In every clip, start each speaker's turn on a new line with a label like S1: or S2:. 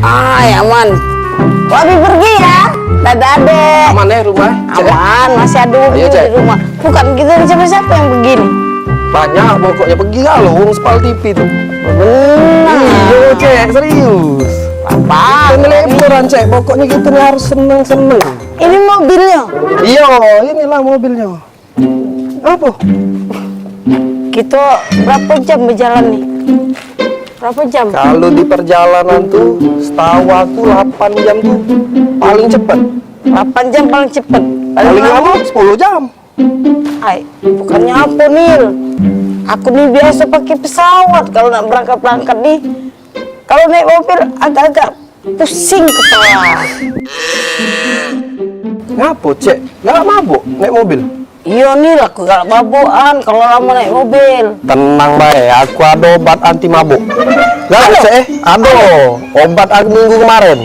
S1: Ay, aman. Wabi pergi ya. Dadah adek.
S2: Aman ya rumah?
S1: Aman, masih ada mobil
S2: Ayo, Cek.
S1: di rumah. Bukan kita siapa-siapa yang begini.
S2: Banyak pokoknya pergi kalau Spal TV tuh.
S1: Benar.
S2: Iya Cek, serius.
S1: Apa?
S2: Kita liburan Cek, pokoknya kita nih harus seneng-seneng.
S1: Ini mobilnya.
S2: Iya, inilah mobilnya. Apa?
S1: Kita berapa jam berjalan nih? Berapa jam?
S2: Kalau di perjalanan tuh, setahu aku 8 jam tuh paling cepat.
S1: 8 jam paling cepet.
S2: Paling lama 10 jam.
S1: Ay, bukannya apa Nil? Aku nih biasa pakai pesawat kalau nak berangkat nih. Kalau naik mobil agak-agak pusing kepala.
S2: Ngapa Cek? Nggak mabuk naik mobil?
S1: Iya Nil, aku gak mabukan kalau lama naik mobil.
S2: Tenang baik, aku ada obat anti mabuk. Nggak Cek? Ada obat aku minggu kemarin.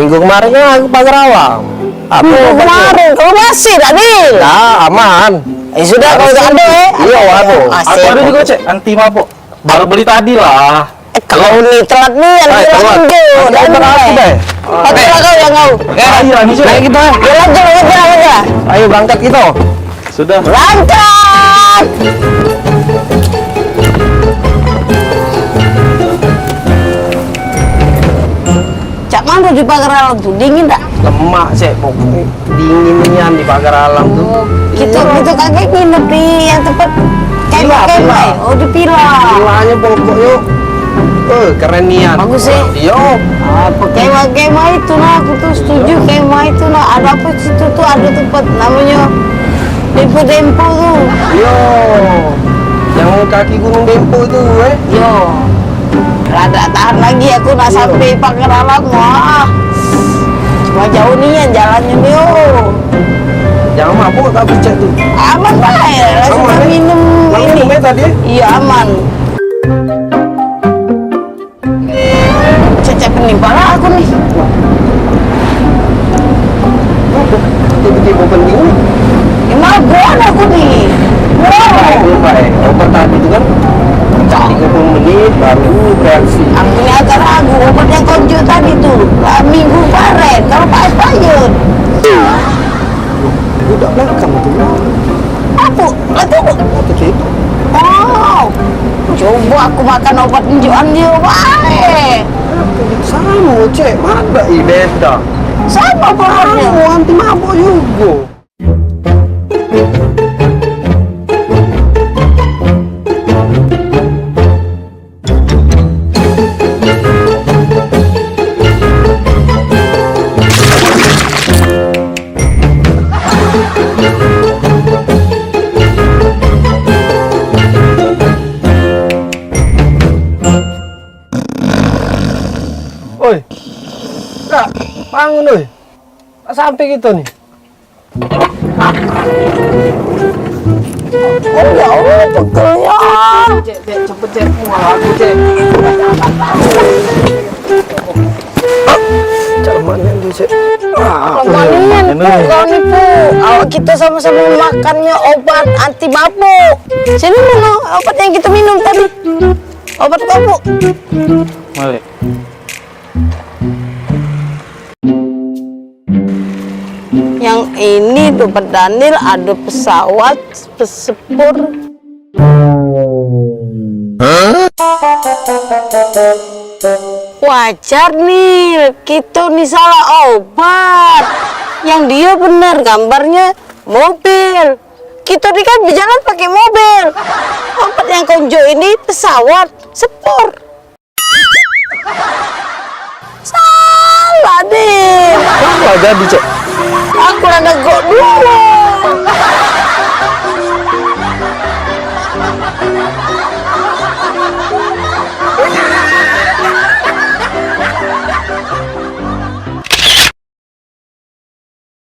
S2: Minggu kemarin kan aku pagar awam. Aku
S1: Kemarin, kalau masih tadi.
S2: Nah, aman.
S1: Sudah kalau gak ada
S2: Iya, waduh.
S3: Aku ada juga Cek, anti mabuk. Baru beli tadi lah.
S1: Kalau nih telat nih, yang
S2: telat.
S1: dan
S2: Aku deh.
S1: Patulah kau yang kau.
S3: Ayo, ini
S2: Ayo kita.
S1: Aja.
S2: Ayo berangkat kita.
S3: Sudah.
S1: Berangkat. Cak mana di pagar alam tuh, dingin tak?
S2: Lemak Cek, pokoknya dinginnya di pagar alam tuh.
S1: Kita kakek nginep di yang tempat
S2: Villa.
S1: kemah. Oh di villa.
S2: Vilanya pokoknya keren nian.
S1: Bagus sih.
S2: Iya.
S1: Apa kemah itu nah, aku tuh setuju kemah itu nah. Ada apa situ tuh, ada tempat namanya Dempo tuh.
S2: Iya. Yang kaki Gunung Dempo itu,
S1: Yo, rada tahan lagi aku nak sampai pagar alam. Wah, cuma jauh nih ya jalannya nih. Oh,
S2: Jangan mabuk tapi Cek tuh.
S1: aman baik. Langsung
S2: Aman, ya?
S1: minum
S2: Langsung
S1: ini.
S2: minum tadi.
S1: Iya aman. Cecep penimpala aku nih.
S2: Tiba-tiba penting nih.
S1: Mabuan aku nih.
S2: Baik, baik. Obat tadi itu kan 30 menit baru reaksi.
S1: Aku ini agak ragu obat yang konjo tadi tuh. Minggu kemarin kalau Pak Payun.
S2: Udah belakang tuh.
S1: Aku, itu.
S2: Oke itu.
S1: Oh, coba aku makan obat injuan dia, baik.
S2: Sama Cek, ada beda.
S1: Sama bahannya.
S2: Mau anti mabuk juga. Oi, Kak, bangun oi. Tak sampai gitu nih.
S1: Oh ya Allah, bekelnya.
S2: Cek, cepet Cek, aku Cek. Cara mana itu Cek?
S1: Kembalian kau nih Pu. Awak kita sama-sama makannya obat anti mabuk. Sini mana obat yang kita minum tadi? Obat mabuk.
S3: Malik.
S1: Yang ini dompet Daniel, ada pesawat, pesepur. Wajar nih, kita nih salah obat. Yang dia benar gambarnya mobil. Kita nih kan berjalan pakai mobil. Obat yang konjo ini pesawat, sepur. Salah deh.
S2: Apa jadi Cek?
S1: Aku rada gok dulu.